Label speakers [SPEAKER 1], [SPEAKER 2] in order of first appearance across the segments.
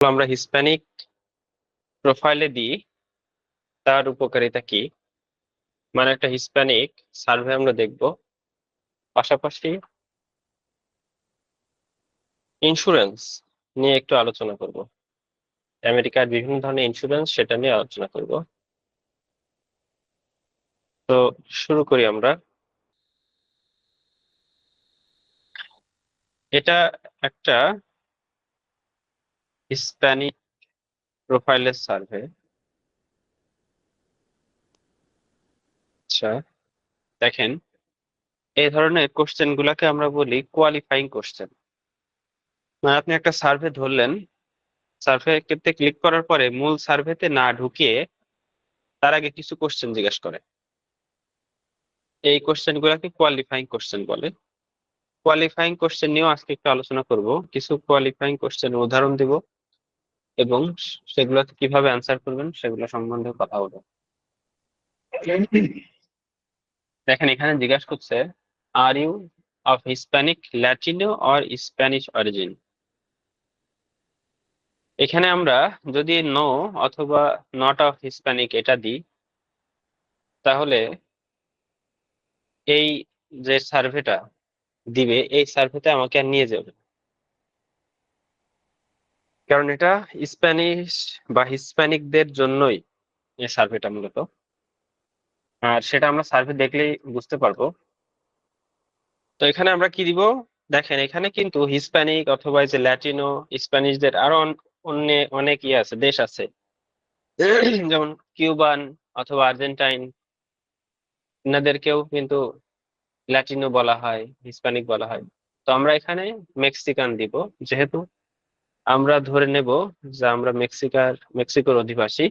[SPEAKER 1] আমরা হিস্প্যানিক প্রোফাইলে দিই তার উপকারিতা কি, মানে একটা হিস্প্যানিক সার্ভে আমরা দেখব, পাশাপাশি ইন্স্যুরেন্স নিয়ে একটু আলোচনা করব। আমেরিকার বিভিন্ন ধরনের ইন্স্যুরেন্স সেটা নিয়ে আলোচনা করব। তো শুরু করি আমরা। এটা একটা হিস্প্যানিক প্রোফাইলের সার্ভে। আচ্ছা, দেখেন, এই ধরনের কোশ্চেন গুলাকে আমরা বলি কোয়ালিফাইং কোশ্চেন। মানে আপনি একটা সার্ভে ধরলেন, সার্ভে তে ক্লিক করার পরে মূল সার্ভেতে না ঢুকিয়ে তার আগে কিছু কোশ্চেন জিজ্ঞাসা করে। এই কোশ্চেন গুলাকে কোয়ালিফাইং কোশ্চেন বলে। কোয়ালিফাইং কোশ্চেন নিয়েও আজকে একটু আলোচনা করব, কিছু কোয়ালিফাইং কোশ্চেনের উদাহরণ দিব এবং সেগুলোতে কিভাবে অ্যান্সার করবেন সেগুলো সম্বন্ধে কথা বলবো। দেখেন, এখানে জিজ্ঞাসা করছে, are you of Hispanic, Latino or Spanish origin. এখানে আমরা যদি নো অথবা নট অফ হিস্প্যানিক এটা দিই, তাহলে এই যে সার্ভেটা দিবে এই সার্ভেতে আমাকে আর নিয়ে যাবে, কারণ এটা স্প্যানিশ বা হিস্প্যানিকদের জন্যই এই সার্ভেটা মূলত। আর সেটা আমরা সার্ভে দেখলেই বুঝতে পারবো। তো এখানে আমরা কি দিব, দেখেন এখানে কিন্তু হিস্প্যানিক অথবা এই যে ল্যাটিনো স্প্যানিশদের আরো অন্য অনেক ইয়ে আছে, দেশ আছে। যেমন কিউবান অথবা আর্জেন্টাইন, এনাদেরকেও কিন্তু ল্যাটিনো বলা হয়, হিস্প্যানিক বলা হয়। তো আমরা এখানে মেক্সিকান দিব, যেহেতু আমরা ধরে নেব যে আমরা মেক্সিকোর অধিবাসী,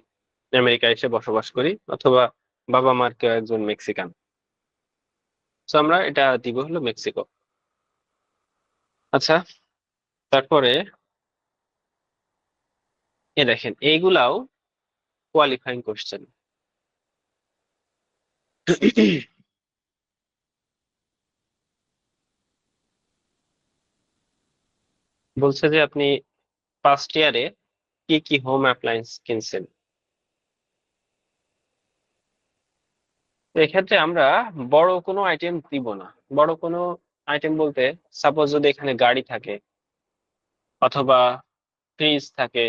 [SPEAKER 1] আমেরিকায় এসে বসবাস করি, অথবা বাবা মার কেউ একজন মেক্সিকান। তো আমরা এটা দিব হলো মেক্সিকো। আচ্ছা, তারপরে দেখেন এইগুলাও কোয়ালিফাইং কোশ্চেন। বলছে যে আপনি ফার্স্ট ইয়ারে কি কি হোম অ্যাপ্লায়েন্স কিনছেন। তো এক্ষেত্রে আমরা বড় কোনো আইটেম দিব না। বড় কোনো আইটেম বলতে, সাপোজ যদি এখানে গাড়ি থাকে অথবা ফ্রিজ থাকে,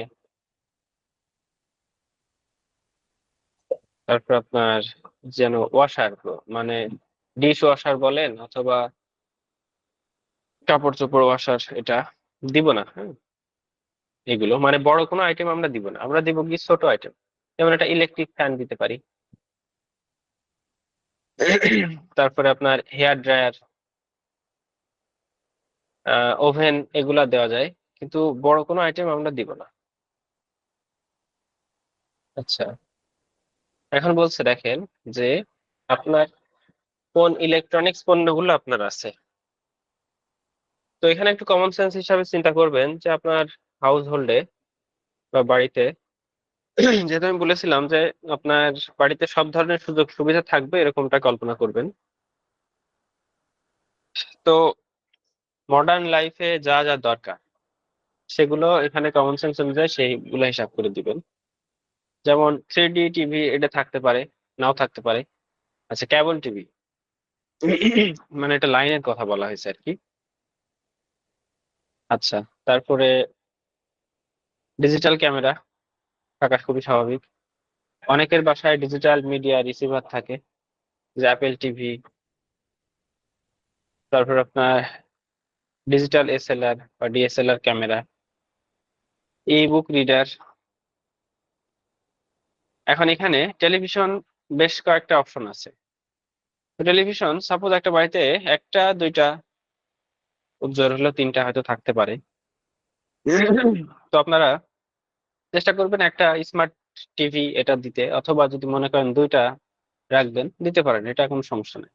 [SPEAKER 1] তারপর আপনার যেন ওয়াশার, মানে ডিশ ওয়াশার বলেন অথবা কাপড় চোপড় ওয়াশার, এটা দিব না। হ্যাঁ, এগুলো মানে বড় কোনো আইটেম আমরা দিব না, আমরা দিব কি ছোট আইটেম। যেমন একটা ইলেকট্রিক ফ্যান দিতে পারি, তারপরে আপনার হেয়ার ড্রায়ার, ওভেন, এগুলা দেওয়া যায়, কিন্তু বড় কোনো আইটেম আমরা দিব না। আচ্ছা, এখন বলছে দেখেন যে আপনার কোন ইলেকট্রনিক্স পণ্যগুলো আপনার আছে। তো এখানে একটু কমন সেন্স হিসাবে চিন্তা করবেন যে আপনার হাউস হোল্ডে বা বাড়িতে, যেহেতু আমি বলেছিলাম যে আপনার বাড়িতে সব ধরনের সুযোগ সুবিধা থাকবে এরকমটা কল্পনা করবেন। তো মডার্ন লাইফে যা যা দরকার সেগুলো এখানে কমন সেন্স অনুযায়ী সেইগুলো হিসাব করে দিবেন। যেমন 3D টিভি, এটা থাকতে পারে, নাও থাকতে পারে। আচ্ছা, কেবল টিভি, মানে এটা লাইনের কথা বলা হয়েছে আর কি। আচ্ছা, তারপরে ডিজিটাল ক্যামেরা থাকা খুবই স্বাভাবিক। অনেকের বাসায় ডিজিটাল মিডিয়া রিসিভার থাকে, যে অ্যাপেল টিভি, তারপর আপনার ডিজিটাল এসএলআর বা ডিএসএলআর ক্যামেরা, ই বুক রিডার। এখন এখানে টেলিভিশন, বেশ কয়েকটা অপশন আছে। তো টেলিভিশন সাপোজ একটা বাড়িতে একটা দুইটা, উজ্জ্বল হলো তিনটা হয়তো থাকতে পারে। তো আপনারা চেষ্টা করবেন একটা স্মার্ট টিভি এটা দিতে, অথবা যদি মনে করেন দুইটা রাখবেন দিতে পারেন, এটা কোনো সমস্যা নেই।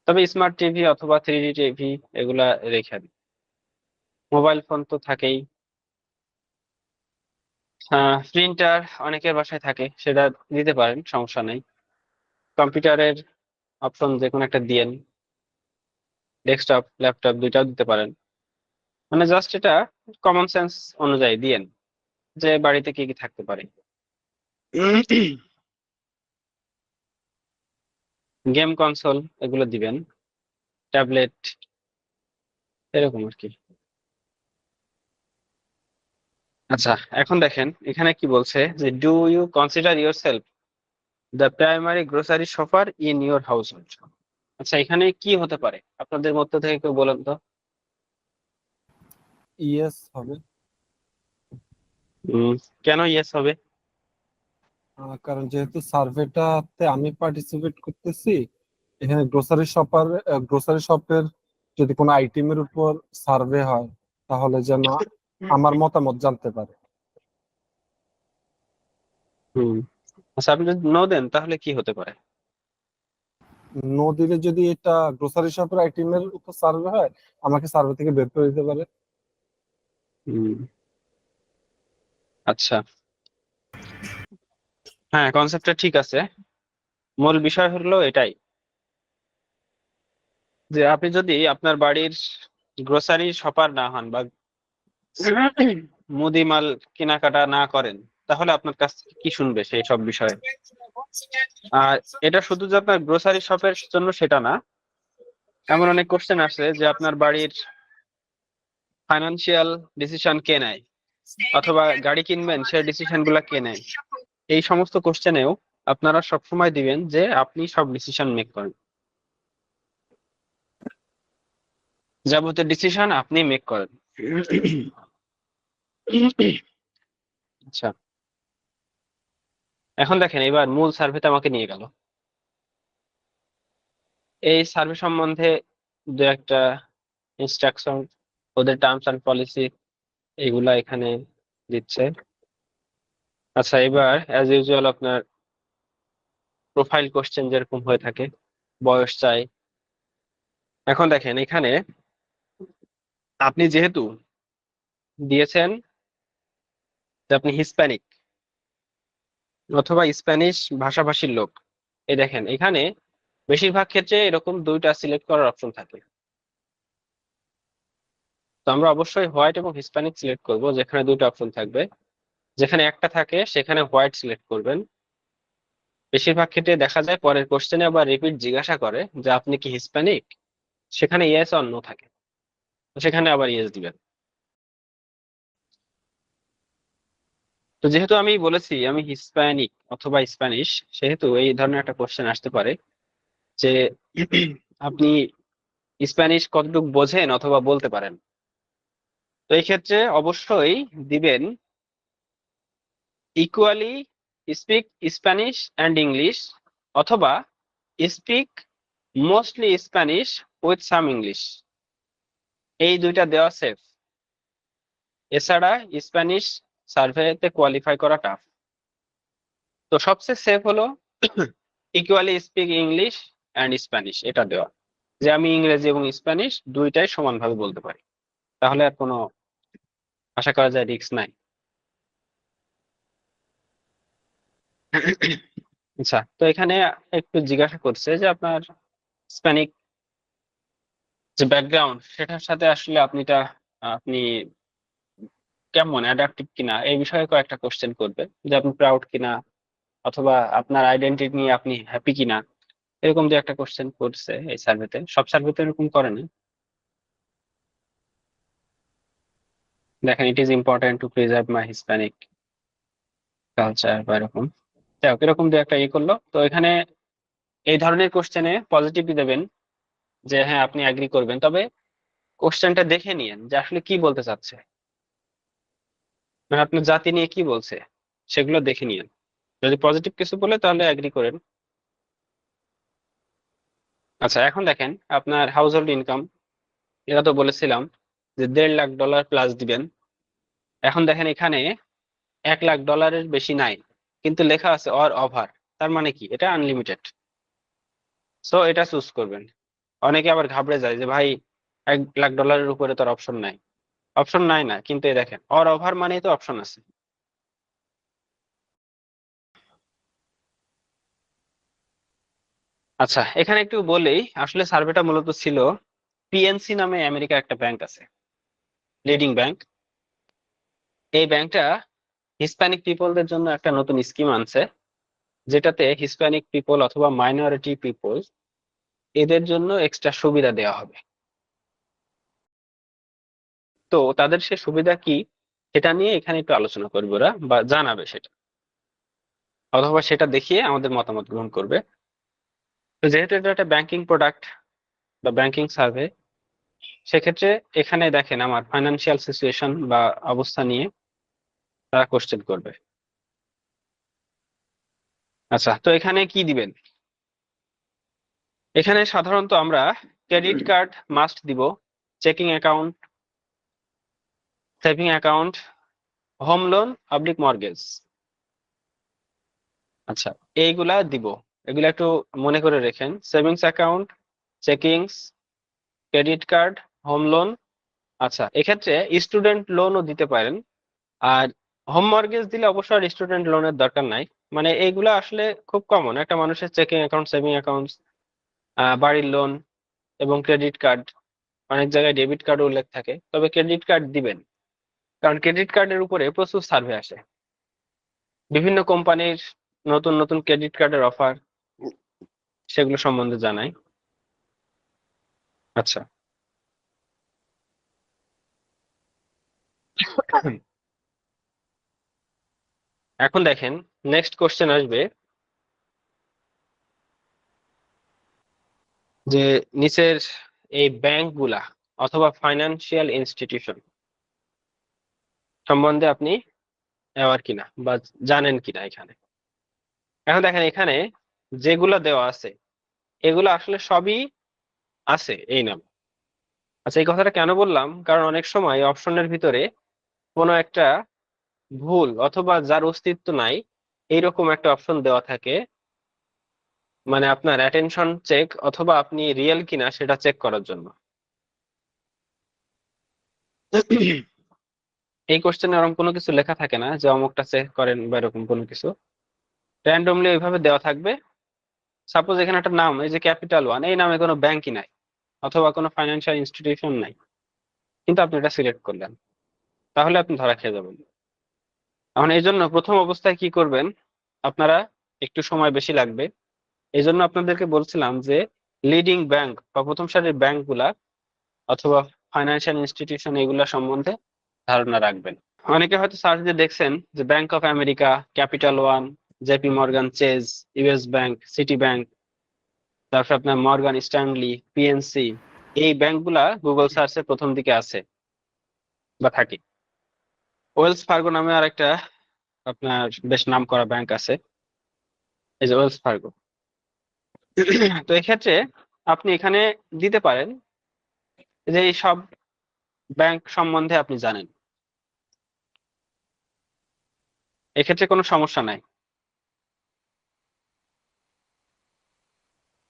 [SPEAKER 1] তবে স্মার্ট টিভি অথবা 3D টিভি এগুলা রেখে দিন। মোবাইল ফোন তো থাকেই। প্রিন্টার অনেকের বাসায় থাকে, সেটা দিতে পারেন, সমস্যা নেই। কম্পিউটারের অপশন যে কোনো একটা দিয়েন, ডেস্কটপ ল্যাপটপ দুইটাও দিতে পারেন। মানে জাস্ট এটা কমন সেন্স অনুযায়ী দিয়েন যে বাড়িতে কি কি থাকতে পারে। গেম কনসোল এগুলো দিবেন, ট্যাবলেট, এরকম আর কি। আচ্ছা, এখন দেখেন এখানে কি বলছে যে do you consider yourself the primary grocery shopper in your household. আচ্ছা, এখানে কি হতে পারে আপনাদের মধ্য থেকে কেউ বলেন তো।
[SPEAKER 2] ইয়েস হবে।
[SPEAKER 1] উম, কেন ইয়েস হবে?
[SPEAKER 2] কারণ যেহেতু সার্ভেটাতে আমি পার্টিসিপেট করতেছি, এখানে গ্রোসারি শপের যদি কোনো আইটেমের উপর সার্ভে হয়, তাহলে যেন আমার মতামত জানতে পারে।
[SPEAKER 1] হুম। আচ্ছা, আপনি যদি নো দেন তাহলে কি হতে পারে?
[SPEAKER 2] নো দিলে যদি এটা গ্রোসারি শপের আইটেমের উপর সার্ভে হয়, আমাকে সার্ভে থেকে বের করে দিতে পারে।
[SPEAKER 1] হুম। আচ্ছা, হ্যাঁ, কনসেপ্টটা ঠিক আছে। মূল বিষয় হলো এটাই যে আপনি যদি আপনার বাড়ির গ্রোসারি শপার না হন বা মুদি মাল কেনাকাটা না করেন, তাহলে আপনার কাছ থেকে কি শুনবে সেই সব বিষয়ে? আর এটা শুধু যে আপনার গ্রোসারি শপের জন্য সেটা না, এমন অনেক কোশ্চেন আসে যে আপনার বাড়ির ফাইন্যান্সিয়াল ডিসিশন কে নেয়, অথবা গাড়ি কিনবেন সেই ডিসিশন গুলা কে নেয়। এই সমস্ত কোশ্চেনেও আপনারা সবসময় দিবেন যে আপনি সব ডিসিশন মেক করেন, যাবতীয় ডিসিশন আপনি মেক করেন। আচ্ছা, এখন দেখেন এবার মূল সার্ভেতে আমাকে নিয়ে গেল। এই সার্ভে সম্বন্ধে দু একটা ইনস্ট্রাকশন, ওদের টার্মস অ্যান্ড পলিসি, এগুলা এখানে দিচ্ছে। আচ্ছা, এবার অ্যাজ ইউজুয়াল আপনার প্রোফাইল কোশ্চেন যেরকম হয়ে থাকে, বয়স চাই। এখন দেখেন এখানে আপনি যেহেতু দিয়েছেন যে আপনি হিসপ্যানিক অথবা স্প্যানিশ ভাষাভাষীর লোক, এই দেখেন এখানে বেশিরভাগ ক্ষেত্রে এরকম দুইটা সিলেক্ট করার অপশন থাকে। তো আমরা অবশ্যই হোয়াইট এবং হিসপ্যানিক সিলেক্ট করব, যেখানে দুইটা অপশন থাকবে। যেখানে একটা থাকে সেখানে হোয়াইট সিলেক্ট করবেন। বেশিরভাগ ক্ষেত্রে দেখা যায় পরের কোশ্চেনে আবার রিপিট জিজ্ঞাসা করে যে আপনি কি হিসপ্যানিক, সেখানে ইয়েস অর নো থাকে, তো সেখানে আবার ইয়েস দিবেন। তো যেহেতু আমি বলেছি আমি হিসপ্যানিক অথবা স্প্যানিশ, সেহেতু এই ধরনের একটা কোশ্চেন আসতে পারে যে আপনি স্প্যানিশ কতটুকু বোঝেন অথবা বলতে পারেন। তো এই ক্ষেত্রে অবশ্যই দিবেন equally speak Spanish and English, অথবা speak mostly Spanish with some English. এই দুইটা দেওয়া সেফ, এছাড়া স্প্যানিশ সার্ভেতে কোয়ালিফাই করা টাফ। তো সবচেয়ে সেফ হলো equally speak English and Spanish, এটা দেওয়া যে আমি ইংরেজি এবং স্প্যানিশ দুইটাই সমানভাবে বলতে পারি, তাহলে আর কোনো আশা করা যায় রিস্ক নাই। আচ্ছা, তো এখানে একটু জিজ্ঞাসা করছে যে আপনার স্প্যানিক যে ব্যাকগ্রাউন্ড সেটার সাথে আসলে আপনি কেমন অ্যাডাপ্টিভ কিনা, এই বিষয়ে কয়েকটা কোশ্চেন করবে যে আপনি প্রাউড কিনা, অথবা আপনার আইডেন্টিটি নিয়ে আপনি হ্যাপি কিনা। এরকম যে একটা কোশ্চেন করছে এই সার্ভেতে, সব সার্ভেতে এরকম করে না। দেখেন it is important to preserve my Hispanic culture বা এরকম। যাই হোক, এরকম যে একটা ইয়ে করলো, তো এখানে এই ধরনের কোশ্চেনে পজিটিভ দেবেন যে হ্যাঁ আপনি অ্যাগ্রি করবেন, তবে কোশ্চেনটা দেখে নিয়েন যে আসলে কি বলতে চাচ্ছে, মানে আপনার জাতি নিয়ে কি বলছে সেগুলো দেখে নিয়েন। যদি পজিটিভ কিছু বলে তাহলে অ্যাগ্রি করেন। আচ্ছা, এখন দেখেন আপনার হাউস হোল্ড ইনকাম, এটা তো বলেছিলাম যে $1.5 লাখ প্লাস দিবেন। এখন দেখেন এখানে $1 লাখ বেশি নাই, কিন্তু লেখা আছে অর ওভার। তার মানে কি এটা আনলিমিটেড, সো এটা চুজ করবেন। অনেকে আবার ঘাবড়ে যায় যে ভাই $1 লাখ উপরে তোর অপশন নাই। অপশন নাই না, কিন্তু এই দেখেন অর ওভার মানেই তো অপশন আছে। আচ্ছা, এখানে একটু বলেই আসলে সার্ভেটা মূলত ছিল পিএনসি নামে আমেরিকার একটা ব্যাংক আছে। Leading bank. এই ব্যাংকটা হিসপ্যানিক পিপলদের জন্য একটা নতুন স্কিম আনছে, যেটাতে হিসপ্যানিক পিপল অথবা মাইনরিটি পিপল এদের জন্য এক্সট্রা সুবিধা দেওয়া হবে। তো তাদের সে সুবিধা কি সেটা নিয়ে এখানে একটু আলোচনা করবে ওরা, বা জানাবে সেটা, অথবা সেটা দেখিয়ে আমাদের মতামত গ্রহণ করবে। তো যেহেতু এটা একটা ব্যাংকিং প্রোডাক্ট বা ব্যাংকিং সার্ভে, সেক্ষেত্রে এখানে দেখেন আমার ফাইন্যান্সিয়াল সিচুয়েশন বা অবস্থা নিয়ে তারা কোশ্চেন করবে। আচ্ছা, তো এখানে কি দিবেন? এখানে সাধারণত আমরা ক্রেডিট কার্ড মাস্ট দিব, checking account, saving account, home loan public mortgage. আচ্ছা, এইগুলা দিব, এগুলা একটু মনে করে রেখেন। Savings account, checkings, credit card, home loan. আচ্ছা, এক্ষেত্রে স্টুডেন্ট লোনও দিতে পারেন। আর হোম মর্গেজ দিলে অবশ্য আর স্টুডেন্ট লোনের দরকার নাই। মানে এইগুলা আসলে খুব কমন, একটা মানুষের চেকিং অ্যাকাউন্ট, সেভিং অ্যাকাউন্ট, বাড়ির লোন এবং ক্রেডিট কার্ড। অনেক জায়গায় ডেবিট কার্ড উল্লেখ থাকে, তবে ক্রেডিট কার্ড দিবেন, কারণ ক্রেডিট কার্ডের উপরে প্রচুর সার্ভে আসে, বিভিন্ন কোম্পানির নতুন নতুন ক্রেডিট কার্ডের অফার, সেগুলো সম্বন্ধে জানাই। আচ্ছা, এখন দেখেন নেক্সট কোশ্চেন আসবে যে নিচের এই ব্যাংকগুলা অথবা ফাইন্যান্সিয়াল ইনস্টিটিউশন সম্বন্ধে আপনি অ্যাওয়ার কিনা বা জানেন কিনা। এখানে এখন দেখেন এখানে যেগুলো দেওয়া আছে এগুলো আসলে সবই আছে এই নাম। আচ্ছা, এই কথাটা কেন বললাম, কারণ অনেক সময় অপশনের ভিতরে কোনো একটা ভুল অথবা যার অস্তিত্ব নাই এইরকম একটা অপশন দেওয়া থাকে, মানে আপনার অ্যাটেনশন চেক অথবা আপনি রিয়েল কিনা সেটা চেক করার জন্য। এই কোশ্চেনে এরকম কোনো কিছু লেখা থাকে না যে অমুকটা চেক করেন বা এরকম কোনো কিছু, র্যান্ডমলি ওইভাবে দেওয়া থাকবে। সাপোজ এখানে একটা নাম, এই যে ক্যাপিটাল ওয়ান, এই নামে কোনো ব্যাংকই নাই অথবা কোনো ফাইন্যান্সিয়াল ইনস্টিটিউশন নাই, কিন্তু আপনি এটা সিলেক্ট করলেন, তাহলে আপনি ধরা খেয়ে যাবেন। এখন এই জন্য প্রথম অবস্থায় কি করবেন, আপনারা একটু সময় বেশি লাগবে। এই জন্য আপনাদেরকে বলছিলাম যে লিডিং ব্যাংক বা প্রথম সারির ব্যাংক গুলা অথবা ফাইন্যান্সিয়াল ইনস্টিটিউশন এগুলা সম্বন্ধে ধারণা রাখবেন। অনেকে হয়তো সার্চ দিয়ে দেখছেন যে Bank of America, Capital One, JP Morgan Chase, US Bank, Citibank, তারপর আপনার মর্গান স্ট্যানলি, পিএনসি, এই ব্যাংকগুলা গুগল সার্চে প্রথম দিকে আছে বা থাকে। ওয়েলস ফার্গো নামে আর একটা আপনার বেশ নাম করা ব্যাংক আছে, এই যে ওয়েলস ফার্গো। তো এক্ষেত্রে আপনি এখানে দিতে পারেন যে এই সব ব্যাংক সম্বন্ধে আপনি জানেন, এক্ষেত্রে কোনো সমস্যা নাই।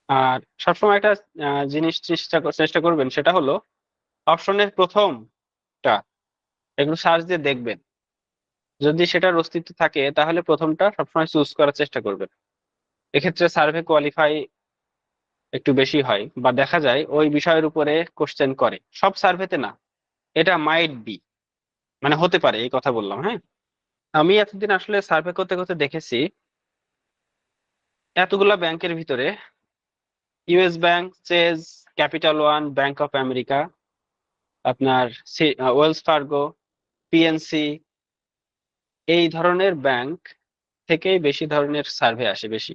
[SPEAKER 1] আর সবসময় একটা জিনিস চেষ্টা করবেন, সেটা হলো অপশনের প্রথমটা একটু সার্চ দিয়ে দেখবেন, যদি সেটার অস্তিত্ব থাকে তাহলে প্রথমটা সবসময় চুজ করার চেষ্টা করবেন। এক্ষেত্রে সার্ভে কোয়ালিফাই একটু বেশি হয়, বা দেখা যায় ওই বিষয়ের উপরে কোশ্চেন করে, সব সার্ভেতে না। এটা মাইট বি, মানে হতে পারে, এই কথা বললাম। হ্যাঁ, আমি এতদিন আসলে সার্ভে করতে করতে দেখেছি এতগুলা ব্যাংকের ভিতরে US Bank, Chase, Capital One, Bank of America, আপনার ওয়েলস ফার্গো, পিএনসি, এই ধরনের ব্যাংক থেকেই বেশি ধরনের সার্ভে আসে, বেশি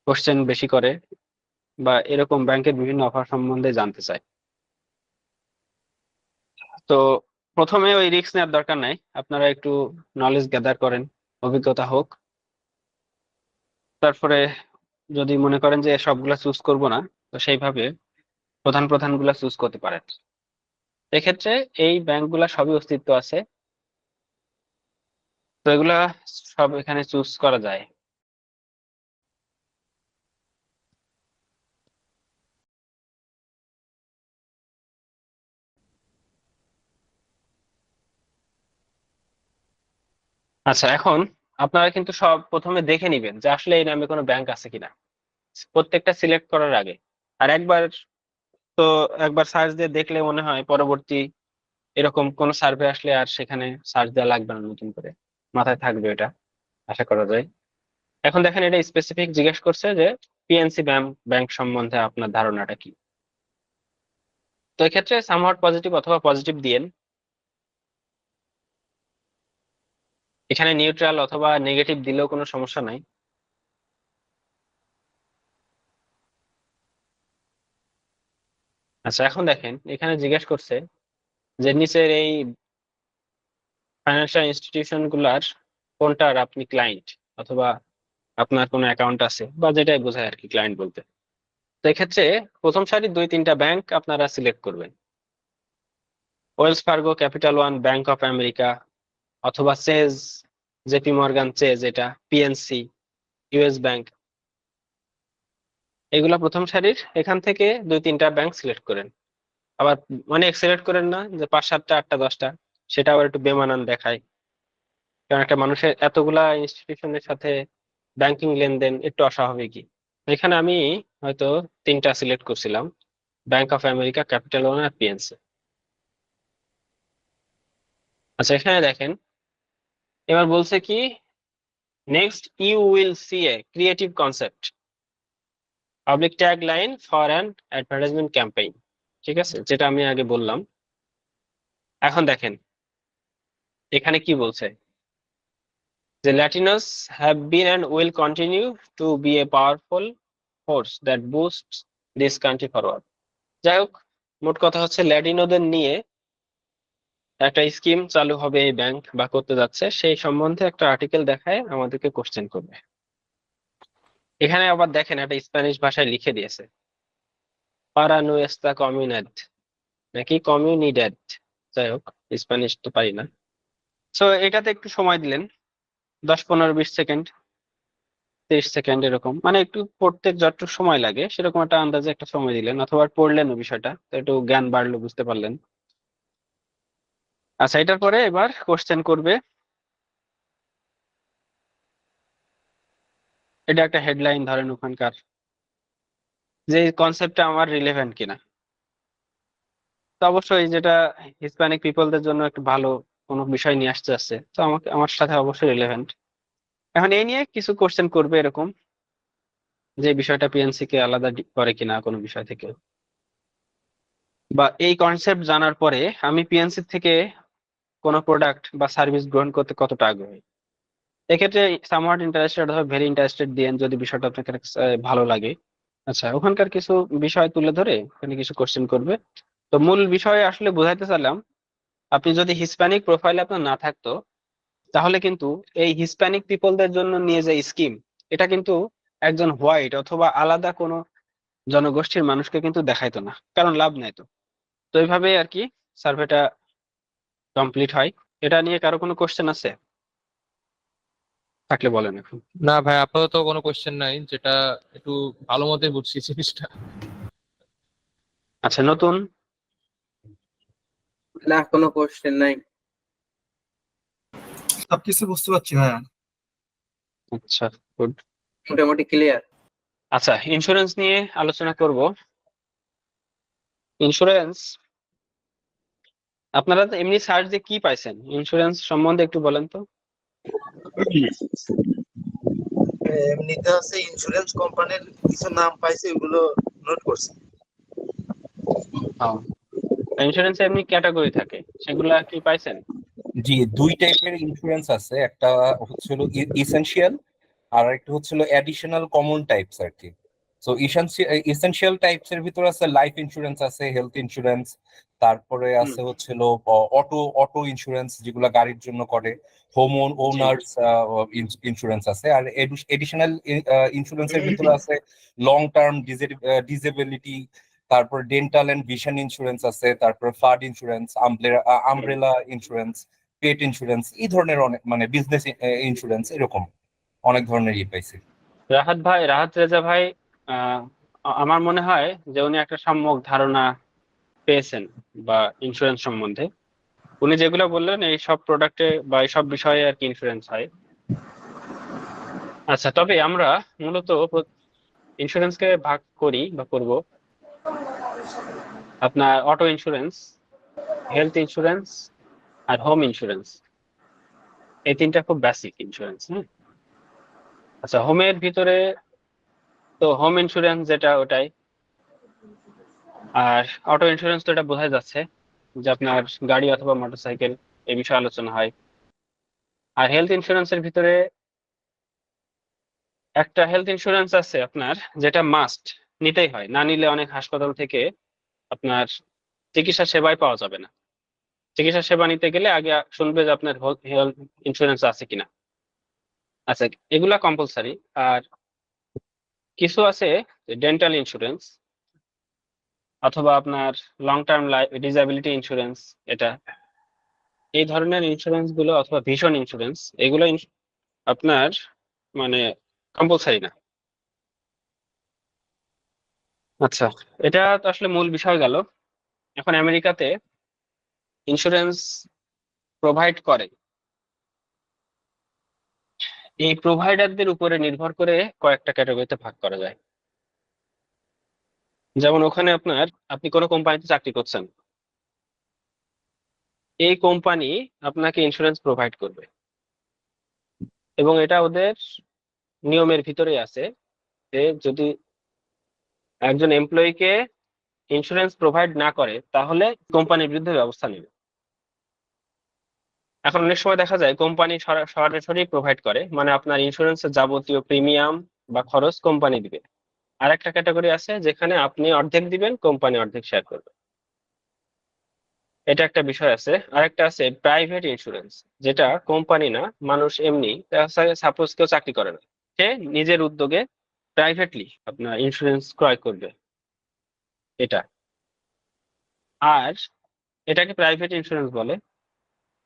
[SPEAKER 1] কোশ্চেন বেশি করে, বা এরকম ব্যাংকের বিভিন্ন অফার সম্বন্ধে জানতে চায়। তো প্রথমে ওই রিস্ক নেওয়ার দরকার নাই, আপনারা একটু নলেজ গ্যাদার করেন, অভিজ্ঞতা হোক, তারপরে যদি মনে করেন যে সবগুলা চুজ করব না, তো সেইভাবে প্রধান প্রধান গুলা চুজ করতে পারেন। এক্ষেত্রে এই ব্যাংকগুলা সবই অস্তিত্ব আছে, তো এগুলা সব এখানে চুজ করা যায়। আচ্ছা, এখন আপনারা কিন্তু সব প্রথমে দেখে নিবেন যে আসলে এই নামে কোনো ব্যাংক আছে কিনা, প্রত্যেকটা সিলেক্ট করার আগে। আর একবার তো একবার সার্চ দিয়ে দেখলে মনে হয় পরবর্তী এরকম কোন সার্ভে আসলে আর সেখানে সার্চ দেওয়া লাগবে না নতুন করে, মাথায় থাকবে এটা আশা করা যায়। এখন দেখেন এটা স্পেসিফিক জিজ্ঞেস করছে যে পিএনসি ব্যাংক সম্বন্ধে আপনার ধারণাটা কি। তো এক্ষেত্রে সামহাট পজিটিভ অথবা পজিটিভ দিয়েন। এখানে নিউট্রাল অথবা নেগেটিভ দিলেও কোনো সমস্যা নাই। আচ্ছা এখন দেখেন এখানে জিজ্ঞেস করছে যে নিচের এই ফাইন্যান্সিয়াল ইনস্টিটিউশন গুলার কোনটার আপনি ক্লায়েন্ট অথবা আপনার কোনো অ্যাকাউন্ট আছে, বা যেটাই বোঝায় আর কি ক্লায়েন্ট বলতে। তো এক্ষেত্রে প্রথম সারির 2-3টা ব্যাংক আপনারা সিলেক্ট করবেন। Wells Fargo, Capital One, Bank of America, অথবা চেজ, জেপি মর্গান চেজ, এটা পিএনসি, ইউএস ব্যাংক। এগুলা প্রথম সারির, এখান থেকে 2-3টা ব্যাংক সিলেক্ট করেন। আবার অনেক সিলেক্ট করেন না যে 5-7টা 8টা 10টা, সেটা আবার একটু বেমানান দেখায়। কারণ একটা মানুষের এতগুলা ইনস্টিটিউশনের সাথে ব্যাংকিং লেনদেন একটু অস্বাভাবিকই। এখানে আমি হয়তো 3টা সিলেক্ট করছিলাম, Bank of America, Capital One আর পিএনসি। আচ্ছা এখানে দেখেন এবার বলছে কি, next you will see a creative concept public tag line for an advertisement campaign. ঠিক আছে, যেটা আমি আগে বললাম। এখন দেখেন এখানে কি বলছে যে Latinos have been and will continue to be a powerful force that boost this country forward. যাই হোক, মোট কথা হচ্ছে ল্যাটিনোদের নিয়ে একটা স্কিম চালু হবে এই ব্যাংক বা করতে যাচ্ছে, সেই সম্বন্ধে একটা আর্টিকেল দেখায় আমাদেরকে কোশ্চেন করবে। এখানে আবার দেখেন একটা স্প্যানিশ ভাষায় লিখে দিয়েছে, পারা নুয়েস্তা কমিউনেড নাকি কমিউনিডেড, যাই হোক স্প্যানিশ তো পারি না। সো এটাতে একটু সময় দিলেন, 10-15-20 সেকেন্ড, 30 সেকেন্ড এরকম, মানে একটু পড়তে যতটুকু সময় লাগে সেরকম একটা আন্দাজে একটা সময় দিলেন, অথবা পড়লেন বিষয়টা, তো একটু জ্ঞান বাড়লো, বুঝতে পারলেন। আচ্ছা এটার পরে এবার কোশ্চেন করবে। এটা একটা হেডলাইন ধরেন ওখানকার, যে কনসেপ্টটা আমার রিলেভেন্ট কিনা। তো অবশ্যই যেটা হিসপ্যানিক পিপলদের জন্য একটু ভালো কোনো বিষয় নিয়ে আসতে আসছে, তো আমাকে আমার সাথে অবশ্যই রিলেভেন্ট। এখন এই নিয়ে কিছু কোশ্চেন করবে এরকম, যে বিষয়টা পিএনসি কে আলাদা করে কিনা কোনো বিষয় থেকে, বা এই কনসেপ্ট জানার পরে আমি পিএনসি থেকে কোনো প্রোডাক্ট বা সার্ভিস গ্রহণ করতে কতটা আগ্রহী। এক্ষেত্রে সামহাট ইন্টারেস্টেড অথবা ভেরি ইন্টারেস্টেড দিয়েন যদি বিষয়টা আপনার কাছে ভালো লাগে। আচ্ছা ওখানকার কিছু বিষয় তুলে ধরে এখানে কিছু কোশ্চেন করবে। তো মূল বিষয়ে আসলে বোঝাইতে চাইলাম, আপনি যদি হিসপ্যানিক প্রোফাইল আপনার না থাকতো, তাহলে কিন্তু এই হিসপ্যানিক পিপলদের জন্য নিয়ে যে স্কিম, এটা কিন্তু একজন হোয়াইট অথবা আলাদা কোনো জনগোষ্ঠীর মানুষকে কিন্তু দেখাইতো না, কারণ লাভ নাই তো। তো এইভাবে আর কি সার্ভেটা কমপ্লিট হয়। এটা নিয়ে কারো কোনো কোশ্চেন আছে থাকলে বলেন এখন।
[SPEAKER 3] না ভাই, আপাতত কোনো কোশ্চেন নাই, যেটা একটু ভালো মতোই বুঝছি জিনিসটা।
[SPEAKER 1] আচ্ছা নতুন,
[SPEAKER 4] না, কোনো কোশ্চেন নাই।
[SPEAKER 2] সবকিছু বুঝতে পারছি ভাইয়া।
[SPEAKER 1] আচ্ছা গুড।
[SPEAKER 4] মোটামুটি ক্লিয়ার।
[SPEAKER 1] আচ্ছা ইন্স্যুরেন্স নিয়ে আলোচনা করব। ইন্স্যুরেন্স, আপনারা তো এমনি সার্চ দিয়ে কি পাইছেন ইন্স্যুরেন্স সম্বন্ধে একটু বলেন তো।
[SPEAKER 5] এমনিতে হচ্ছে ইন্স্যুরেন্স কোম্পানির কিছু নাম পাইছে, ওগুলো নোট করছি।
[SPEAKER 1] ইন্স্যুরেন্স এমনি ক্যাটাগরি থাকে, সেগুলা কি পাইছেন?
[SPEAKER 6] জি, দুই টাইপের ইন্স্যুরেন্স আছে, একটা হচ্ছিল ইসেনশিয়াল আর একটা হচ্ছিল অ্যাডিশনাল কমন টাইপস আর কি। সো ইসেনশিয়াল টাইপস এর ভিতর আছে লাইফ ইন্স্যুরেন্স, আছে হেলথ ইন্স্যুরেন্স, তারপরে
[SPEAKER 1] হুম,
[SPEAKER 6] আছে হচ্ছিল অটো অটো ইন্স্যুরেন্স যেগুলো গাড়ির জন্য করে, হোম
[SPEAKER 1] জি।
[SPEAKER 6] ওনার্স ইন্স্যুরেন্স আছে, আর এডিশনাল ইন্স্যুরেন্সের ভিতরে আছে লং টার্ম ডিসেবিলিটি, তারপর ডেন্টাল এন্ড ভিশন ইন্স্যুরেন্স আছে, তারপর ফ্লাড ইন্স্যুরেন্স,
[SPEAKER 1] হুম।
[SPEAKER 6] আমব্রেলা ইন্স্যুরেন্স, পেট ইন্স্যুরেন্স, এই ধরনের অনেক মানে বিজনেস ইন্স্যুরেন্স এরকম অনেক ধরনের পাইছি।
[SPEAKER 1] রাহাত ভাই, রাহাত রেজা ভাই, আহ, আমার মনে হয় যে উনি একটা সম্যক ধারণা পেয়েছেন বা ইন্স্যুরেন্স সম্বন্ধে। উনি যেগুলো বললেন এই সব প্রোডাক্টে বা এই সব বিষয়ে আর কি ইন্স্যুরেন্স হয়। আচ্ছা তবে আমরা মূলত ইন্স্যুরেন্সকে ভাগ করি বা করব আপনার অটো ইন্স্যুরেন্স, হেলথ ইন্স্যুরেন্স আর হোম ইন্স্যুরেন্স। এই তিনটা খুব বেসিক ইন্স্যুরেন্স। হ্যাঁ, আচ্ছা, হোমের ভিতরে তো হোম ইন্স্যুরেন্স যেটা ওটাই, আর অটো ইন্স্যুরেন্স তো এটা বোঝাই যাচ্ছে যে আপনার গাড়ি অথবা মোটরসাইকেল এই বিষয়ে আলোচনা হয়। আর হেলথ ইন্স্যুরেন্সের ভিতরে একটা হেলথ ইন্স্যুরেন্স আছে আপনার যেটা মাস্ট নিতেই হয়, না নিলে অনেক হাসপাতাল থেকে আপনার চিকিৎসা সেবাই পাওয়া যাবে না। চিকিৎসা সেবা নিতে গেলে আগে শুনবে যে আপনার হেলথ ইন্স্যুরেন্স আছে কিনা। আচ্ছা, এগুলা কম্পালসারি। আর কিছু আছে ডেন্টাল ইন্স্যুরেন্স অথবা আপনার লং টার্ম ডিসএবিলিটি ইন্স্যুরেন্স, এটা এই ধরনের ইন্স্যুরেন্স গুলো অথবা ভিশন ইন্স্যুরেন্স, এগুলো আপনার মানে কম্পালসারি না। আচ্ছা, এটা তো আসলে মূল বিষয় গেল। এখন আমেরিকাতে ইন্স্যুরেন্স প্রোভাইড করে, এই প্রোভাইডারদের উপরে নির্ভর করে কয়েকটা ক্যাটাগরিতে ভাগ করা যায়। যেমন ওখানে আপনি কোনো কোম্পানিতে চাকরি করছেন, এই কোম্পানি আপনাকে ইন্স্যুরেন্স প্রোভাইড করবে এবং এটা ওদের নিয়মের ভিতরেই আছে যে যদি একজন এমপ্লয়িকে ইন্স্যুরেন্স প্রোভাইড না করে তাহলে কোম্পানির বিরুদ্ধে ব্যবস্থা নেবে। এখন অনেক সময় দেখা যায় কোম্পানি সরাসরি প্রোভাইড করে, মানে আপনার ইন্স্যুরেন্সের যাবতীয় প্রিমিয়াম বা খরচ কোম্পানি দিবে। আর একটা ক্যাটাগরি আছে যেখানে আপনি অর্ধেক দিবেন, কোম্পানি অর্ধেক শেয়ার করবে, এটা একটা বিষয় আছে। আরেকটা আছে প্রাইভেট ইন্স্যুরেন্স, যেটা কোম্পানি না, মানুষ এমনি, সাপোজ কেউ চাকরি করে না, সে নিজের উদ্যোগে প্রাইভেটলি আপনার ইন্স্যুরেন্স ক্রয় করবে, এটা। আর এটাকে প্রাইভেট ইন্স্যুরেন্স বলে।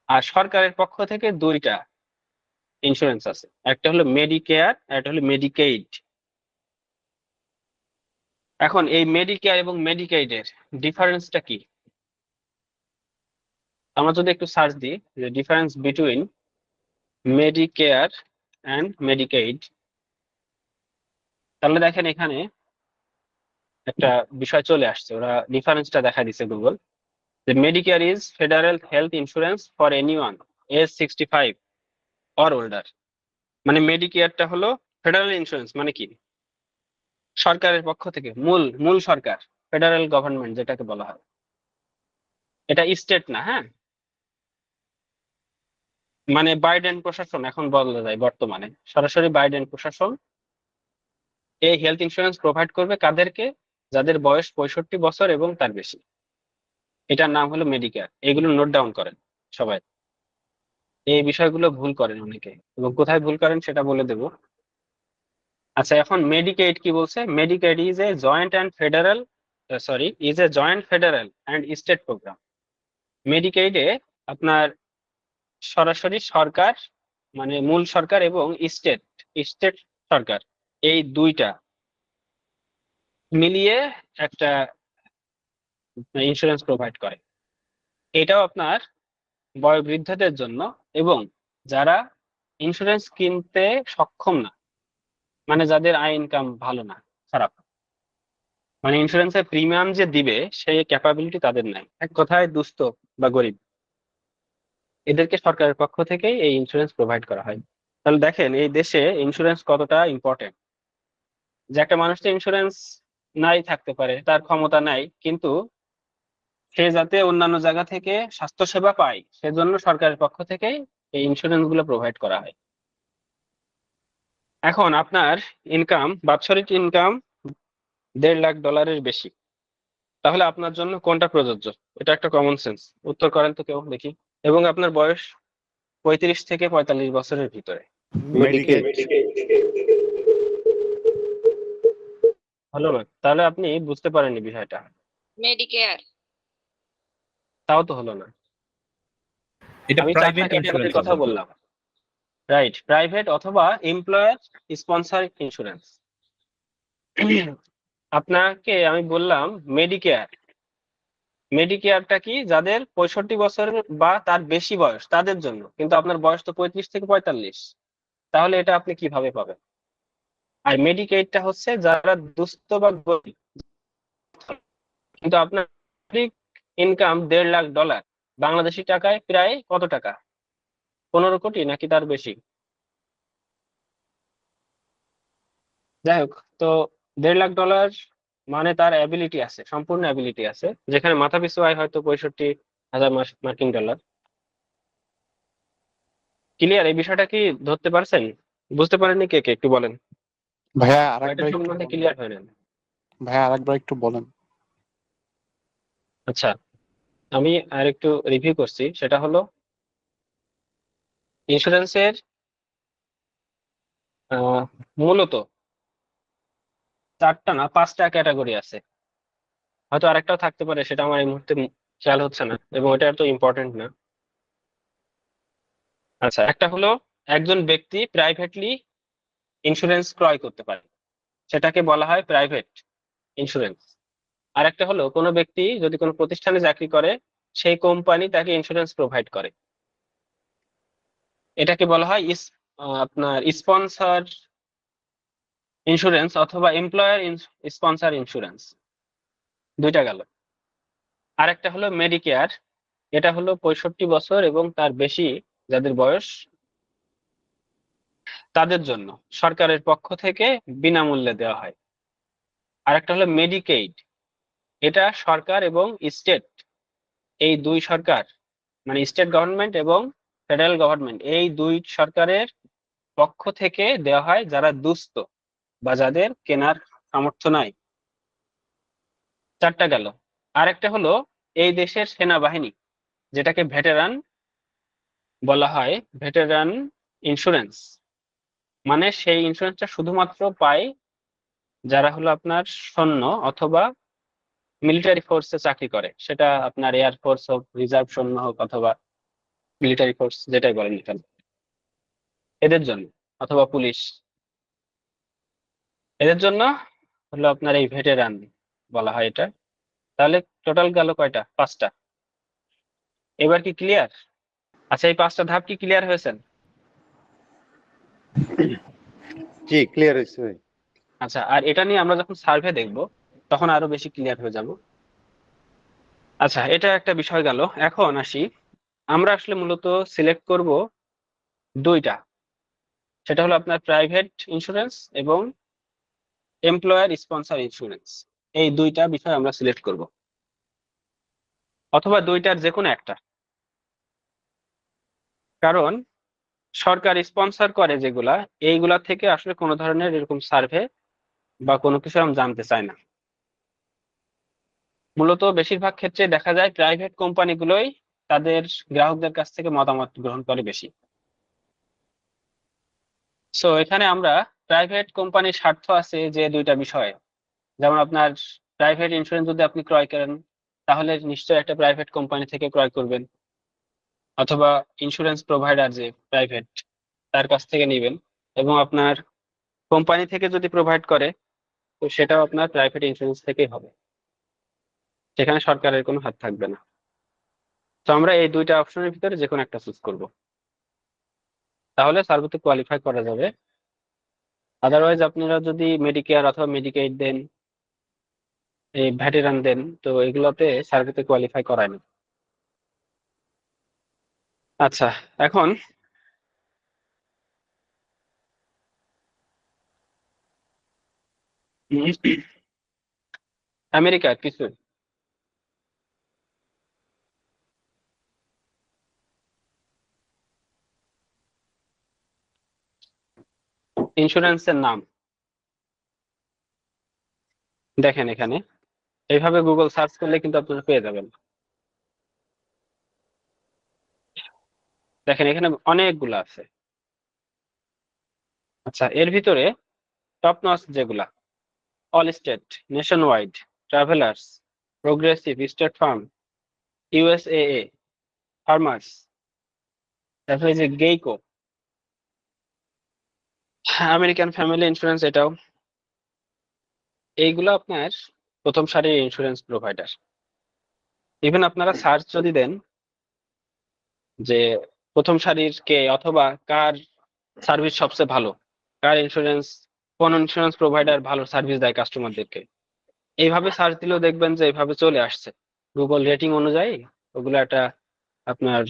[SPEAKER 1] আর সরকারের পক্ষ থেকে দুইটা ইন্স্যুরেন্স আছে, একটা হলো মেডিকেয়ার আর একটা হলো মেডিকেইড। এখন এই মেডিকেয়ার এবং মেডিকেইডের ডিফারেন্সটা কি? আমরা যদি একটু সার্চ দিই যে difference between Medicare and Medicaid, তাহলে দেখেন এখানে একটা বিষয় চলে আসছে, ওরা ডিফারেন্সটা দেখা দিচ্ছে গুগল, যে Medicare is federal health insurance for anyone age 65 or older. মানে মেডিকেয়ারটা হলো ফেডারেল ইন্স্যুরেন্স, মানে কি সরকারের পক্ষ থেকে, মূল মূল সরকার, ফেডারেল গভর্নমেন্ট যেটাকে বলা হয়, এটা স্টেট না। হ্যাঁ, মানে বাইডেন প্রশাসন এখন বলা যায় বর্তমানে, সরাসরি বাইডেন প্রশাসন এই হেলথ ইন্স্যুরেন্স প্রোভাইড করবে কাদেরকে? যাদের বয়স 65 বছর এবং তার বেশি। এটার নাম হলো মেডিকেয়ার। এগুলো নোট ডাউন করেন সবাই, এই বিষয়গুলো ভুল করেন অনেকে, এবং কোথায় ভুল করেন সেটা বলে দেব। আচ্ছা, এখন মেডিকেইড কি বলছে? Medicaid is a joint and federal is a joint federal and state program. মেডিকেইডে আপনার সরাসরি সরকার, মানে মূল সরকার এবং স্টেট স্টেট সরকার, এই দুইটা মিলিয়ে একটা ইন্স্যুরেন্স প্রোভাইড করে। এটাও আপনার বয়োবৃদ্ধদের জন্য এবং যারা ইন্স্যুরেন্স কিনতে সক্ষম না, মানে যাদের আয় ইনকাম ভালো না, খারাপ, মানে ইন্স্যুরেন্সের প্রিমিয়াম যে দিবে সেই ক্যাপাবিলিটি তাদের নাই, এক কথায় দুস্থ বা গরিব, এদেরকে সরকারের পক্ষ থেকেই এই ইন্স্যুরেন্স প্রোভাইড করা হয়। তাহলে দেখেন এই দেশে ইন্স্যুরেন্স কতটা ইম্পর্টেন্ট, যে একটা মানুষ তো ইন্স্যুরেন্স নাই থাকতে পারে, তার ক্ষমতা নাই, কিন্তু সে যাতে অন্যান্য জায়গা থেকে স্বাস্থ্যসেবা পায় সেজন্য সরকারের পক্ষ থেকে এই ইন্স্যুরেন্স গুলো প্রোভাইড করা হয়। এখন আপনার ইনকাম, বাৎসরিক ইনকাম $1.5 লাখ বেশি, তাহলে আপনার জন্য কোনটা প্রযোজ্য? এটা একটা কমন সেন্স উত্তর করেন তো কেউ দেখি। এবং আপনার বয়স 35 থেকে 45 বছরের ভিতরে।
[SPEAKER 2] মেডিকেল।
[SPEAKER 1] হলো না? তাহলে আপনি বুঝতে পারেননি বিষয়টা,
[SPEAKER 7] মেডিকেয়ার।
[SPEAKER 1] তাও তো হলো না।
[SPEAKER 6] এটা
[SPEAKER 1] আমি 4টা
[SPEAKER 6] প্রাইভেট
[SPEAKER 1] ক্যাটাগরির
[SPEAKER 6] ইন্স্যুরেন্স
[SPEAKER 1] কথা বললাম, রাইট? প্রাইভেট অথবা এমপ্লয়ার স্পন্সর ইন্স্যুরেন্স। আপনাকে আমি বললাম মেডিকেয়ার। মেডিকেয়ারটা কি? যাদের 65 বছর বা তার বেশি বয়স তাদের জন্য, কিন্তু আপনার বয়স তো 35 থেকে 45, তাহলে এটা আপনি কিভাবে পাবেন? আর মেডিকেইডটা হচ্ছে যারা দুস্থ বা গরিব, কিন্তু আপনার ইনকাম $1.5 লাখ, বাংলাদেশি টাকায় প্রায় কত টাকা? 15 কোটি নাকি তার বেশি? যাই হোক, তো $1.5 লাখ মানে তার অ্যাবিলিটি আছে, সম্পূর্ণ অ্যাবিলিটি আছে, যেখানে মাথা পিছু আয় হয়তো 65,000 মার্কিন ডলার। ক্লিয়ার? এই বিষয়টা কি ধরতে পারছেন? বুঝতে পারেননি কে কে একটু বলেন,
[SPEAKER 7] ভাইয়া
[SPEAKER 1] এটা
[SPEAKER 7] আরেকবার একটু
[SPEAKER 1] সম্বন্ধে
[SPEAKER 7] বলেন।
[SPEAKER 1] ক্লিয়ার হয়ে নেন।
[SPEAKER 7] ভাইয়া আরেকবার একটু বলেন।
[SPEAKER 1] আচ্ছা, আমি আর একটু রিভিউ করছি, সেটা হলো ইন্স্যুরেন্সের মূলত 4টা না 5টা ক্যাটাগরি আছে, হয়তো আরেকটাও থাকতে পারে, সেটা আমার এই মুহূর্তে খেয়াল হচ্ছে না এবং এটা এত ইম্পর্টেন্ট না। আচ্ছা, একটা হলো একজন ব্যক্তি প্রাইভেটলি ইন্স্যুরেন্স ক্রয় করতে পারে, সেটাকে বলা হয় প্রাইভেট ইন্স্যুরেন্স। আর একটা হলো কোনো ব্যক্তি যদি কোনো প্রতিষ্ঠানে চাকরি করে, সেই কোম্পানি তাকে ইন্স্যুরেন্স প্রোভাইড করে, এটাকে বলা হয় আপনার স্পন্সর ইন্স্যুরেন্স অথবা এমপ্লয়ার স্পন্সর ইন্স্যুরেন্স। দুইটা গেল। আরেকটা হলো মেডিকেয়ার, এটা হলো 65 বছর এবং তার বেশি যাদের বয়স, তাদের জন্য সরকারের পক্ষ থেকে বিনামূল্যে দেওয়া হয়। আরেকটা হলো মেডিকেইড, এটা সরকার এবং স্টেট, এই দুই সরকার মানে স্টেট গভর্নমেন্ট এবং ফেডারেল গভর্নমেন্ট, এই দুই সরকারের পক্ষ থেকে দেওয়া হয় যারা দুস্থ বা যাদের কেনার সামর্থ্য নাই। 4টা গেল। আরেকটা হলো এই দেশের সেনাবাহিনী, যেটাকে ভেটেরান বলা হয়, ভেটেরান ইন্স্যুরেন্স, মানে সেই ইন্স্যুরেন্সটা শুধুমাত্র পায় যারা হলো আপনার সৈন্য অথবা মিলিটারি ফোর্সে চাকরি করে, সেটা আপনার এয়ার ফোর্স হোক, রিজার্ভ সৈন্য হোক, অথবা মিলিটারি ফোর্স, যেটাই বলেন না কেন, এদের জন্য, অথবা পুলিশ, এদের জন্য হলো আপনার এই ভেটেরান বলা হয় এটা। তাহলে টোটাল গেল কয়টা? 5টা। এবার কি ক্লিয়ার? আচ্ছা, এই 5টা ধাপ কি ক্লিয়ার হয়েছেন?
[SPEAKER 8] জি ক্লিয়ার হয়েছে ভাই।
[SPEAKER 1] আচ্ছা, আর এটা নিয়ে আমরা যখন সার্ভে দেখব তখন আরো বেশি ক্লিয়ার হয়ে যাব। আচ্ছা, এটা একটা বিষয় গেল। এখন আসি, আমরা আসলে মূলত সিলেক্ট করব দুইটা, সেটা হলো আপনার প্রাইভেট ইন্স্যুরেন্স এবং এমপ্লয়ার স্পন্সর ইন্স্যুরেন্স। এই দুইটা বিষয় আমরা সিলেক্ট করব, অথবা দুইটার যে কোনো একটা। কারণ সরকার স্পন্সর করে যেগুলা, এইগুলা থেকে আসলে কোনো ধরনের এরকম সার্ভে বা কোনো কিছু আমি জানতে চাই না। মূলত বেশিরভাগ ক্ষেত্রে দেখা যায় প্রাইভেট কোম্পানিগুলোই তাদের গ্রাহকদের কাছ থেকে মতামত গ্রহণ করে বেশি। সো এখানে আমরা প্রাইভেট কোম্পানির স্বার্থ আছে যে দুইটা বিষয়ে, যেমন আপনার প্রাইভেট ইন্স্যুরেন্স যদি আপনি ক্রয় করেন, তাহলে নিশ্চয়ই একটা প্রাইভেট কোম্পানি থেকে ক্রয় করবেন, অথবা ইন্স্যুরেন্স প্রোভাইডার যে প্রাইভেট, তার কাছ থেকে নেবেন। এবং আপনার কোম্পানি থেকে যদি প্রোভাইড করে, তো সেটাও আপনার প্রাইভেট ইন্স্যুরেন্স থেকেই হবে, সেখানে সরকারের কোনো হাত থাকবে না। তো আমরা এই দুইটা অপশনের ভিতরে যে কোনো একটা চুজ করব, তাহলে সার্ভেতে কোয়ালিফাই করা যাবে। আদারওয়াইজ আপনারা যদি মেডিকেয়ার অথবা মেডিকেইড দেন, এই ভ্যাটেরান দেন, তো এগুলোতে সার্ভেতে কোয়ালিফাই করায় না। আচ্ছা, এখন আমেরিকার কিছু ইন্স্যুরেন্সের নাম দেখেন এখানে, এইভাবে গুগল সার্চ করলে কিন্তু আপনারা পেয়ে যাবেন। দেখেন এখানে অনেকগুলো আছে। আচ্ছা, এর ভিতরে টপ নচ যেগুলা, Allstate, Nationwide, Travelers, Progressive, State Farm, USAA, Farmers, তারপরে যে গেইকো, আমেরিকান ফ্যামিলি ইন্স্যুরেন্স, এটাও, এইগুলো আপনার প্রথম সারির ইন্স্যুরেন্স প্রোভাইডার। ইভেন আপনারা সার্চ যদি দেন যে প্রথম সারির কে অথবা কার সার্ভিস সবচেয়ে ভালো, কার ইন্স্যুরেন্স, কোন ইন্স্যুরেন্স প্রোভাইডার ভালো সার্ভিস দেয় কাস্টমারদেরকে, এইভাবে সার্চ দিলেও দেখবেন যে এইভাবে চলে আসছে গুগল রেটিং অনুযায়ী, ওগুলো একটা আপনার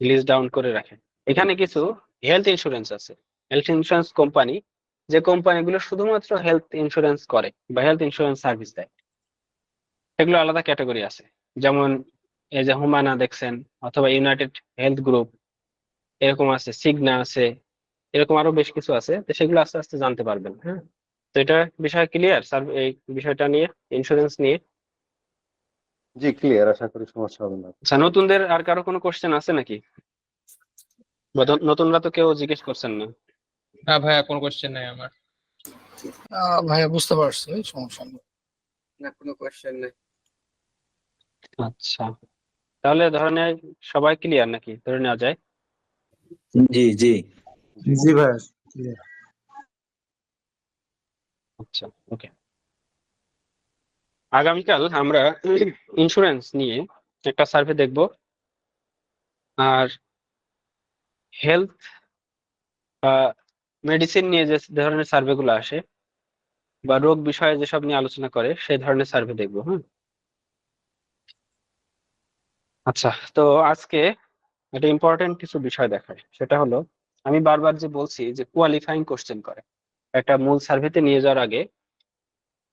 [SPEAKER 1] লিস্ট ডাউন করে রাখে। এখানে কিছু হেলথ ইন্স্যুরেন্স আছে, হেলথ ইন্স্যুরেন্স কোম্পানি, যে কোম্পানিগুলো শুধুমাত্র হেলথ ইন্স্যুরেন্স করে বা হেলথ ইন্স্যুরেন্স সার্ভিস দেয়, সেগুলো আলাদা ক্যাটাগরি আছে। যেমন এই যে হুমানা দেখছেন, অথবা ইউনাইটেড হেলথ গ্রুপ, এরকম আছে, সিগনা আছে, এরকম আরো বেশ কিছু আছে। তো সেগুলো আস্তে আস্তে জানতে পারবেন। হ্যাঁ, তো এটা বিষয় ক্লিয়ার স্যার, এই বিষয়টা নিয়ে, ইন্স্যুরেন্স নিয়ে।
[SPEAKER 8] জি ক্লিয়ার, আশা করি সমস্যা হবে না।
[SPEAKER 1] আচ্ছা, নতুনদের আর কারো কোনো কোশ্চেন আছে নাকি? বা নতুনরা তো কেউ জিজ্ঞেস করছেন না।
[SPEAKER 3] না ভাইয়া, কোনো কোয়েশ্চেন নাই আমার।
[SPEAKER 9] ভাইয়া বুঝতে পারছি, সমস্যা নেই।
[SPEAKER 4] না, কোনো কোশ্চেন নেই।
[SPEAKER 1] আচ্ছা, তাহলে ধরে নেয় সবাই ক্লিয়ার নাকি, ধরে নেওয়া যায়?
[SPEAKER 5] জি জি
[SPEAKER 2] জি ভাই।
[SPEAKER 1] আচ্ছা, ওকে। আগামীকাল আমরা ইন্স্যুরেন্স নিয়ে একটা সার্ভে দেখব, আর হেলথ মেডিসিন নিয়ে যে ধরনের সার্ভে গুলো আসে বা রোগ বিষয়ে যেসব নিয়ে আলোচনা করে সেই ধরনের সার্ভে দেখবো। হ্যাঁ, আচ্ছা, তো আজকে একটা ইম্পর্টেন্ট কিছু বিষয় দেখায়, সেটা হলো আমি বারবার যে বলছি যে কোয়ালিফাইং কোশ্চেন করে, একটা মূল সার্ভেতে নিয়ে যাওয়ার আগে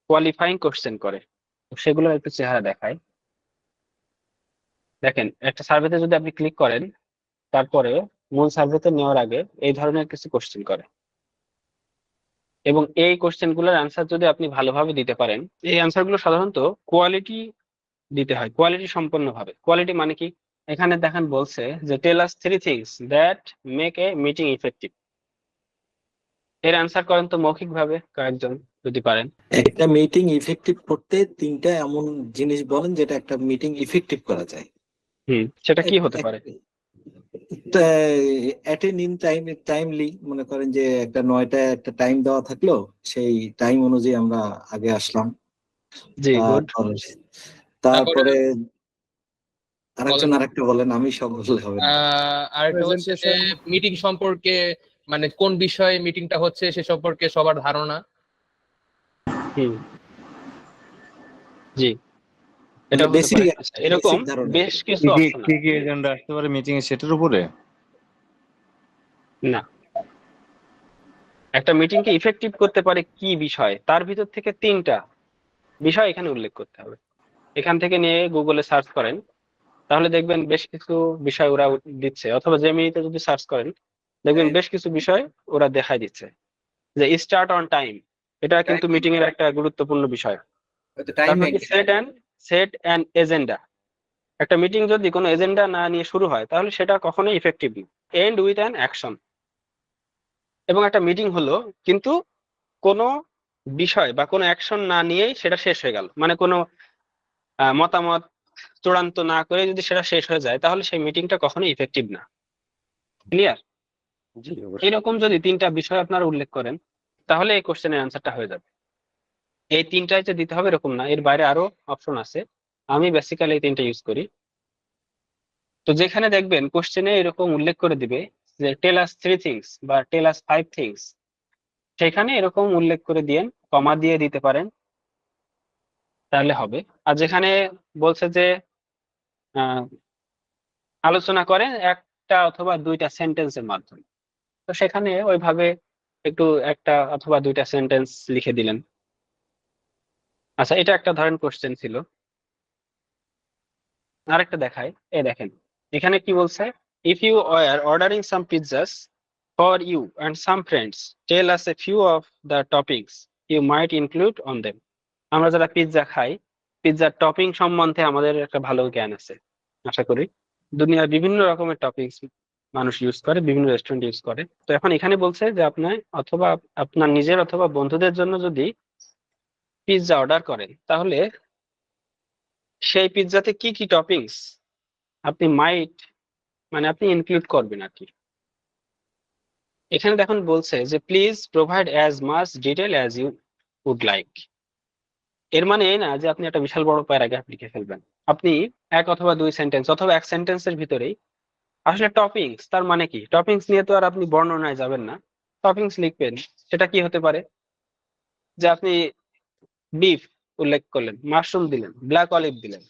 [SPEAKER 1] কোয়ালিফাইং কোশ্চেন করে, তো সেগুলো একটু চেহারা দেখায়। দেখেন, একটা সার্ভেতে যদি আপনি ক্লিক করেন, তারপরে মূল সার্ভেতে নেওয়ার আগে এই ধরনের কিছু কোশ্চেন করে, এবং এই কোশ্চেন গুলোর অ্যান্সার যদি আপনি ভালোভাবে দিতে পারেন, এই অ্যান্সার গুলো সাধারণত কোয়ালিটি দিতে হয়, কোয়ালিটি সম্পন্ন ভাবে। কোয়ালিটি মানে কি? এখানে দেখেন বলছে যে টেল আস 3 things that make a meeting effective. এর অ্যান্সার করেন তো মৌখিক ভাবে কয়েকজন, যদি পারেন।
[SPEAKER 10] একটা মিটিং ইফেক্টিভ করতে 3টা এমন জিনিস বলেন যেটা একটা মিটিং ইফেক্টিভ করা যায়।
[SPEAKER 1] সেটা কি হতে পারে?
[SPEAKER 10] অ্যাটেন্ড ইন টাইমলি, মনে করেন যে একটা 9টায় একটা টাইম দেওয়া থাকলো, সেই টাইম অনুযায়ী আমরা আগে আসলাম।
[SPEAKER 1] জি, গুড।
[SPEAKER 10] তারপরে
[SPEAKER 3] বলেন।
[SPEAKER 10] আরেকটা বলেন, আমি সব বললে হবে না।
[SPEAKER 3] আরেকটা হচ্ছে যে মিটিং সম্পর্কে, মানে কোন বিষয়ে মিটিংটা হচ্ছে সে সম্পর্কে সবার ধারণা।
[SPEAKER 1] জি, এটা হতে
[SPEAKER 10] বেসিক
[SPEAKER 1] পারে। আচ্ছা, এরকম
[SPEAKER 10] ধারণা।
[SPEAKER 1] বেশ কিছু অপশন আছে।
[SPEAKER 8] কি এজেন্ডা আসতে পারে মিটিং এ সেটার উপরে?
[SPEAKER 1] না, একটা মিটিং কে ইফেক্টিভ করতে পারে কি বিষয়, তার ভিতর থেকে 3টা বিষয় এখানে উল্লেখ করতে হবে। এখান থেকে নিয়ে গুগলে সার্চ করেন, তাহলে দেখবেন বেশ কিছু বিষয় ওরা দিচ্ছে, অথবা জেমিনিতে যদি সার্চ করেন দেখবেন বেশ কিছু বিষয় ওরা দেখাই দিচ্ছে। যে স্টার্ট অন টাইম, এটা কিন্তু মিটিং এর একটা গুরুত্বপূর্ণ বিষয়। তারপর কি সেট অ্যান এজেন্ডা, একটা মিটিং যদি কোনো এজেন্ডা না নিয়ে শুরু হয় তাহলে সেটা কখনোই effective. End with an action, এবং একটা মিটিং হলো কিন্তু কোনো বিষয় বা কোনো অ্যাকশন না নিয়েই সেটা শেষ হয়ে গেল, মানে কোনো মতামত চূড়ান্ত না করে যদি সেটা শেষ হয়ে যায় তাহলে সেই মিটিংটা কখনোই ইফেক্টিভ না। ক্লিয়ার?
[SPEAKER 8] জি অবশ্যই।
[SPEAKER 1] এরকম যদি 3টা বিষয় আপনারা উল্লেখ করেন তাহলে এই কোশ্চেনের অ্যান্সারটা হয়ে যাবে। এই 3টাই যে দিতে হবে এরকম না, এর বাইরে আরো অপশন আছে, আমি বেসিক্যালি এই 3টা ইউজ করি। তো যেখানে দেখবেন কোশ্চেনে এরকম উল্লেখ করে দিবে যে টেল আস 3 থিংস বা টেল আস 5 থিংস, সেখানে এরকম উল্লেখ করে দিয়েন, কমা দিয়ে দিতে পারেন, তাহলে হবে। আর যেখানে বলছে যে আলোচনা করেন একটা অথবা 2টা সেন্টেন্সের মাধ্যমে, তো সেখানে ওইভাবে একটু একটা অথবা 2টা সেন্টেন্স লিখে দিলেন। আচ্ছা, এটা একটা ধরেন কোশ্চেন ছিল। আরেকটা দেখায়, দেখেন এখানে কি বলছে, if you are ordering some pizzas for you and some friends, tell us a few of the toppings you might include on them. আমরা যারা পিৎজা খাই, পিৎজার টপিং সম্বন্ধে আমাদের একটা ভালো জ্ঞান আছে আশা করি। দুনিয়ার বিভিন্ন রকমের টপিংস মানুষ ইউজ করে, বিভিন্ন রেস্টুরেন্ট ইউজ করে। তো এখন এখানে বলছে যে আপনার অথবা আপনার নিজের অথবা বন্ধুদের জন্য যদি পিৎজা অর্ডার করেন, তাহলে সেই পিৎজাতে কি কি টপিংস আপনি মানে আপনি ইনক্লুড করবেন আর কি। এখানে দেখুন বলছে যে please provide as much detail as you would like. এর মানে এই না যে আপনি একটা বিশাল বড় প্যারাগ্রাফ লিখে ফেলবেন। আপনি 1 অথবা 2 সেন্টেন্স অথবা 1 সেন্টেন্সের ভিতরেই আসলে টপিংস, তার মানে কি, টপিংস নিয়ে তো আর আপনি বর্ণনায় যাবেন না, টপিংস লিখবেন। সেটা কি হতে পারে, যে আপনি বিফ উল্লেখ করলেন, মাশরুম দিলেন, ব্ল্যাক অলিভ দিলেন,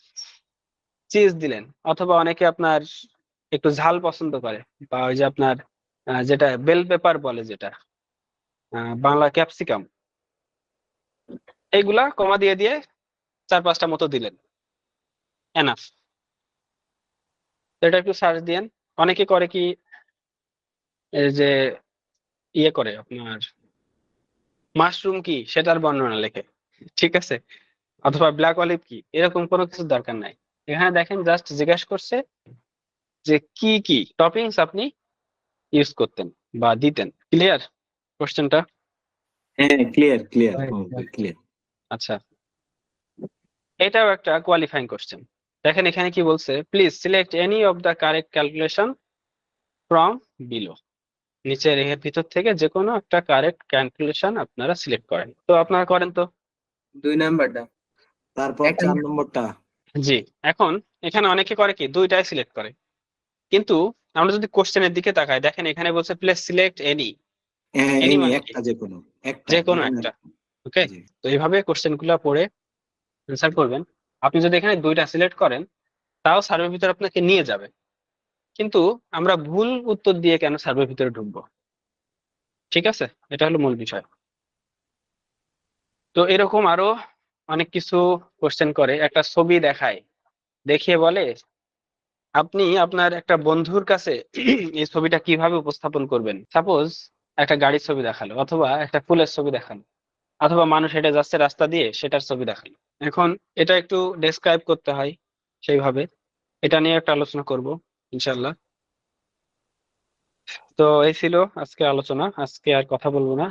[SPEAKER 1] চিজ দিলেন, অথবা অনেকে আপনার একটু ঝাল পছন্দ করে, বা ওই যে আপনার যেটা বেল পেপার বলে, যেটা বাংলা ক্যাপসিকাম, এইগুলা কমা দিয়ে দিয়ে 4-5টা মতো দিলেন, এনাফ। এটা একটু সার্চ দিয়েন। অনেকে করে কি, এই যে ইয়ে করে আপনার মাশরুম কি সেটার বর্ণনা লেখে, ঠিক আছে, অথবা ব্ল্যাক অলিভ কি, এরকম কোনো কিছু দরকার নাই। এখানে দেখেন জাস্ট জিজ্ঞাসা করছে যে কি কি টপিংস আপনি ইউজ করতেন বা দিতেন। ক্লিয়ার কোশ্চেনটা?
[SPEAKER 10] হ্যাঁ, ক্লিয়ার ক্লিয়ার
[SPEAKER 2] Right.
[SPEAKER 10] ক্লিয়ার।
[SPEAKER 1] আচ্ছা, এটাও একটা কোয়ালিফাইং কোশ্চেন। দেখেন এখানে কি বলছে, please select any of the correct calculation from below. নিচের এর ভিতর থেকে যে কোনো একটা কারেক্ট ক্যালকুলেশন আপনারা সিলেক্ট করেন। তো আপনারা করেন তো।
[SPEAKER 4] 2 নাম্বারটা।
[SPEAKER 10] তারপর
[SPEAKER 4] একটা
[SPEAKER 10] 4 নম্বরটা।
[SPEAKER 1] জি, এখন এখানে অনেকে করে কি দুইটাই সিলেক্ট করে, কিন্তু আমরা যদি কোশ্চেনের দিকে তাকাই, দেখেন এখানে বলছে প্লেস সিলেক্ট এনি।
[SPEAKER 10] হ্যাঁ,
[SPEAKER 1] এনি মানে কি?
[SPEAKER 10] একটা যে কোনো একটা,
[SPEAKER 1] যে কোনো
[SPEAKER 10] এখানে
[SPEAKER 1] একটা। ওকে,
[SPEAKER 10] জি।
[SPEAKER 1] তো এইভাবে কোশ্চেন গুলো পড়ে অ্যান্সার করবেন। আপনি যদি এখানে দুইটা সিলেক্ট করেন, তাও সার্ভের ভিতরে আপনাকে নিয়ে যাবে, কিন্তু আমরা ভুল উত্তর দিয়ে কেন সার্ভের ভিতরে ঢুকবো? ঠিক আছে, এটা হলো মূল বিষয়। তো এরকম আরো অনেক কিছু কোশ্চেন করে, একটা ছবি দেখায়, দেখিয়ে বলে আপনি আপনার একটা বন্ধুর কাছে এই ছবিটা কিভাবে উপস্থাপন করবেন। সাপোজ একটা গাড়ির ছবি দেখালো, অথবা একটা ফুলের ছবি দেখালো, অথবা মানুষ হেঁটে যাচ্ছে রাস্তা দিয়ে সেটার ছবি দেখালো। এখন এটা একটু ডেসক্রাইব করতে হয় সেইভাবে, এটা নিয়ে একটা আলোচনা করব ইনশাল্লাহ। তো এই ছিল আজকে আলোচনা, আজকে আর কথা বলবো না।